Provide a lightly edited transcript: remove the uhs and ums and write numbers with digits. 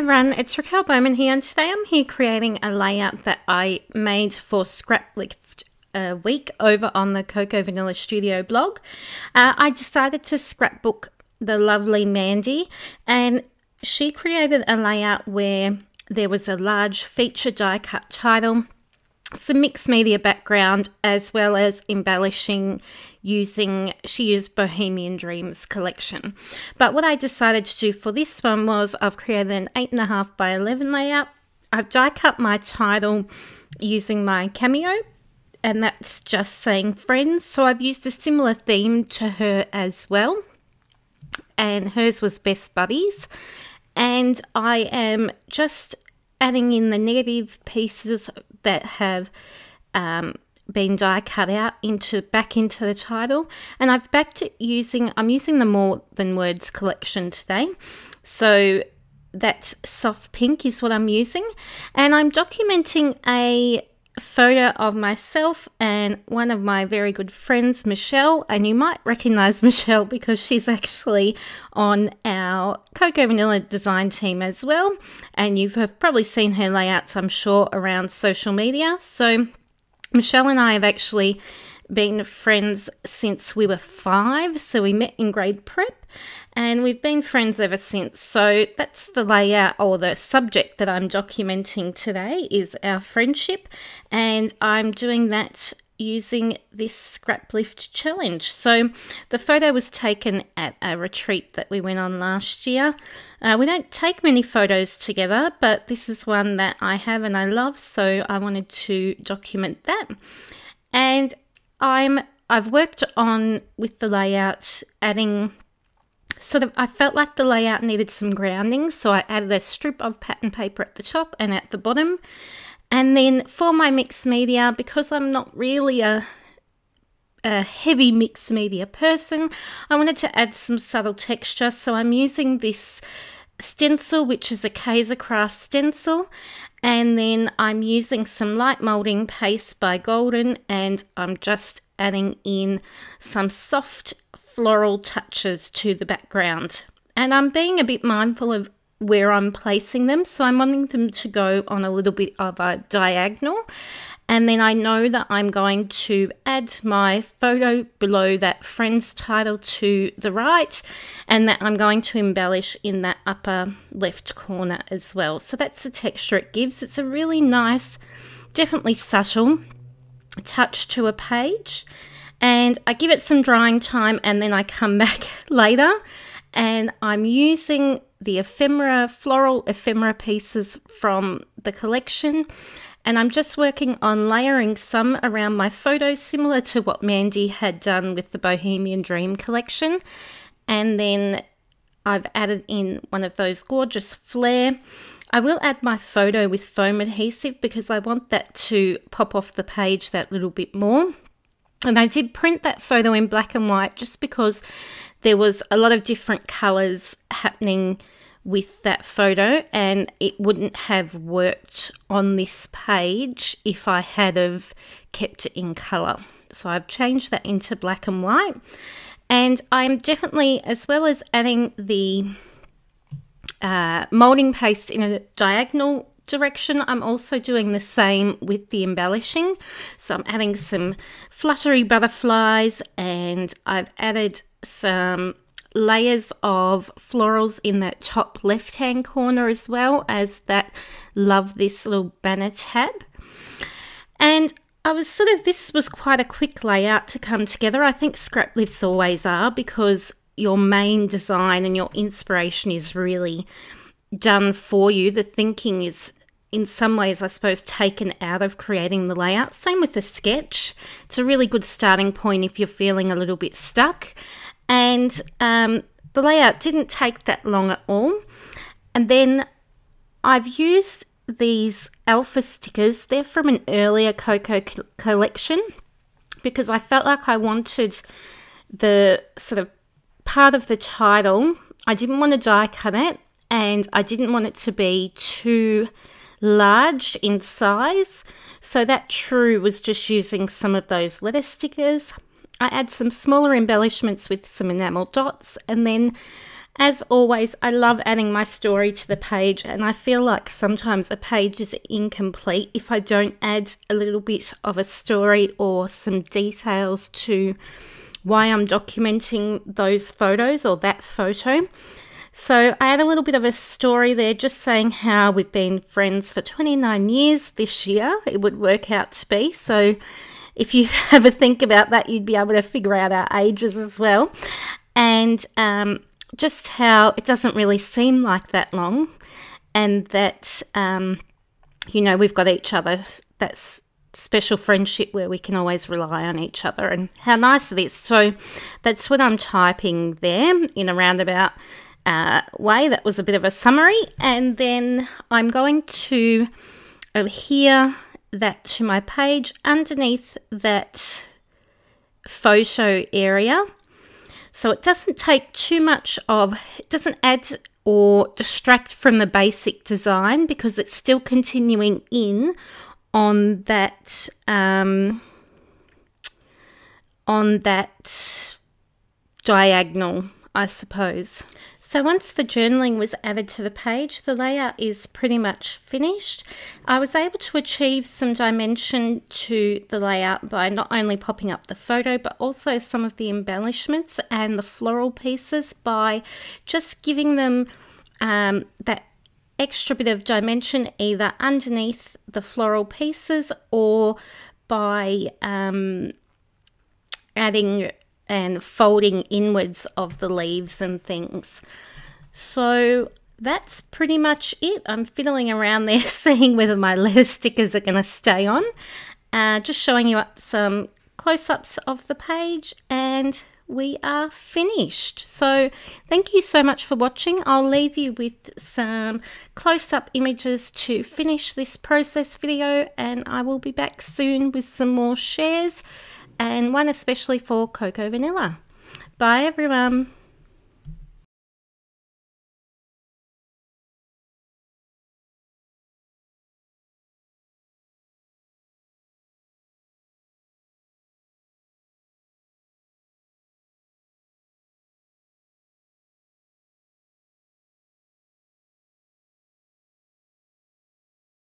everyone, it's Raquel Bowman here, and today I'm here creating a layout that I made for Scraplift week over on the Cocoa Vanilla Studio blog. I decided to scrapbook the lovely Mandy, and she created a layout where there was a large feature die cut title, some mixed media background, as well as embellishing she used Bohemian Dreams collection. But what I decided to do for this one was I've created an 8.5 by 11 layout. I've die cut my title using my Cameo, and that's just saying friends. So I've used a similar theme to her as well, and hers was best buddies. And I am just adding in the negative pieces that have been die cut out back into the title, and I'm using the More Than Words collection today. So that soft pink is what I'm using, and I'm documenting a photo of myself and one of my very good friends, Michelle, and you might recognize Michelle because she's actually on our Cocoa Vanilla design team as well, and you've probably seen her layouts, I'm sure, around social media. So Michelle and I have actually been friends since we were 5, so we met in grade prep, and we've been friends ever since. So that's the layout, or the subject that I'm documenting today is our friendship, and I'm doing that using this Scraplift challenge. So the photo was taken at a retreat that we went on last year. We don't take many photos together, but this is one that I have and I love, so I wanted to document that. And I've worked on with the layout, adding I felt like the layout needed some grounding, so I added a strip of pattern paper at the top and at the bottom. And then for my mixed media, because I'm not really a heavy mixed media person, I wanted to add some subtle texture, so I'm using this stencil, which is a Kaiser Craft stencil, and then I'm using some light molding paste by Golden, and I'm just adding in some soft floral touches to the background. And I'm being a bit mindful of where I'm placing them, so I'm wanting them to go on a little bit of a diagonal, and then I know that I'm going to add my photo below that friend's title to the right, and that I'm going to embellish in that upper left corner as well. So that's the texture it gives. It's a really nice, definitely subtle touch to a page, and I give it some drying time, and then I come back later and I'm using the floral ephemera pieces from the collection, and I'm just working on layering some around my photos, similar to what Mandy had done with the Bohemian Dream collection. And then I've added in one of those gorgeous flare. I will add my photo with foam adhesive because I want that to pop off the page that little bit more. And I did print that photo in black and white just because there was a lot of different colours happening with that photo, and it wouldn't have worked on this page if I had have kept it in colour. So I've changed that into black and white, and I'm definitely, as well as adding the moulding paste in a diagonal direction, I'm also doing the same with the embellishing. So I'm adding some fluttery butterflies, and I've added some layers of florals in that top left hand corner, as well as that love this little banner tab. And this was quite a quick layout to come together. I think scrap lifts always are, because your main design and your inspiration is really done for you. The thinking is in some ways, I suppose, taken out of creating the layout. Same with the sketch. It's a really good starting point if you're feeling a little bit stuck. And the layout didn't take that long at all. And then I've used these alpha stickers. They're from an earlier Cocoa collection, because I felt like I wanted the sort of part of the title. I didn't want to die cut it, and I didn't want it to be too large in size. So that true was just using some of those letter stickers. I add some smaller embellishments with some enamel dots, and then As always, I love adding my story to the page, and I feel like sometimes a page is incomplete if I don't add a little bit of a story or some details to why I'm documenting those photos or that photo. So I had a little bit of a story there, just saying how we've been friends for 29 years this year. It would work out to be. So if you have a think about that, you'd be able to figure out our ages as well. And just how it doesn't really seem like that long, and that, you know, we've got each other. That's special friendship where we can always rely on each other, and how nice it is. So that's what I'm typing there in a roundabout way. That was a bit of a summary, and then I'm going to adhere that to my page underneath that photo area, so it doesn't take too much of, it doesn't add or distract from the basic design, because it's still continuing in on that diagonal, I suppose. So once the journaling was added to the page, the layout is pretty much finished. I was able to achieve some dimension to the layout by not only popping up the photo, but also some of the embellishments and the floral pieces by just giving them that extra bit of dimension either underneath the floral pieces or by adding and folding inwards of the leaves and things. So that's pretty much it. I'm fiddling around there seeing whether my letter stickers are going to stay on. Just showing you up some close-ups of the page, and we are finished. So thank you so much for watching. I'll leave you with some close-up images to finish this process video, and I will be back soon with some more shares, and one especially for Cocoa Vanilla. Bye everyone.